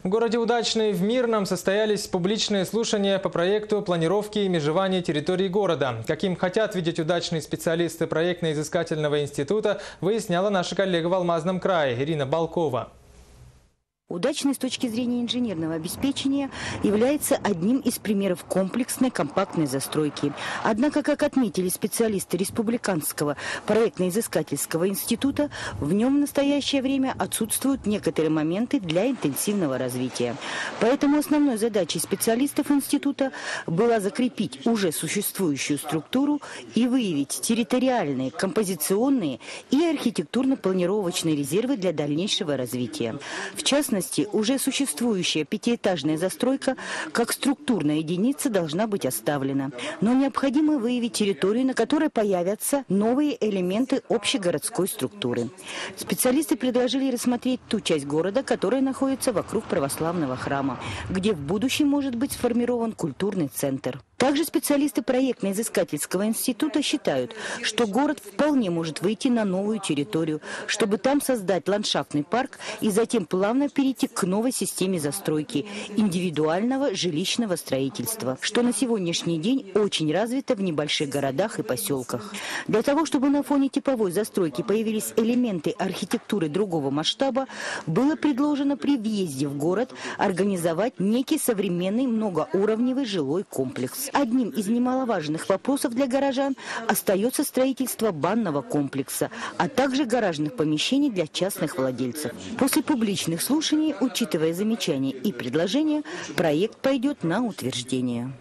В городе Удачный в Мирном состоялись публичные слушания по проекту планировки и межевания территории города. Каким хотят видеть Удачные специалисты проектно-изыскательного института, выясняла наша коллега в Алмазном крае Ирина Балкова. Удачный с точки зрения инженерного обеспечения является одним из примеров комплексной компактной застройки. Однако, как отметили специалисты Республиканского проектно-изыскательского института, в нем в настоящее время отсутствуют некоторые моменты для интенсивного развития. Поэтому основной задачей специалистов института была закрепить уже существующую структуру и выявить территориальные, композиционные и архитектурно-планировочные резервы для дальнейшего развития. В частности, уже существующая пятиэтажная застройка как структурная единица должна быть оставлена. Но необходимо выявить территорию, на которой появятся новые элементы общегородской структуры. Специалисты предложили рассмотреть ту часть города, которая находится вокруг православного храма, где в будущем может быть сформирован культурный центр. Также специалисты проектно-изыскательского института считают, что город вполне может выйти на новую территорию, чтобы там создать ландшафтный парк и затем плавно перейти к новой системе застройки индивидуального жилищного строительства, что на сегодняшний день очень развито в небольших городах и поселках. Для того, чтобы на фоне типовой застройки появились элементы архитектуры другого масштаба, было предложено при въезде в город организовать некий современный многоуровневый жилой комплекс. Одним из немаловажных вопросов для горожан остается строительство банного комплекса, а также гаражных помещений для частных владельцев. После публичных слушаний, учитывая замечания и предложения, проект пойдет на утверждение.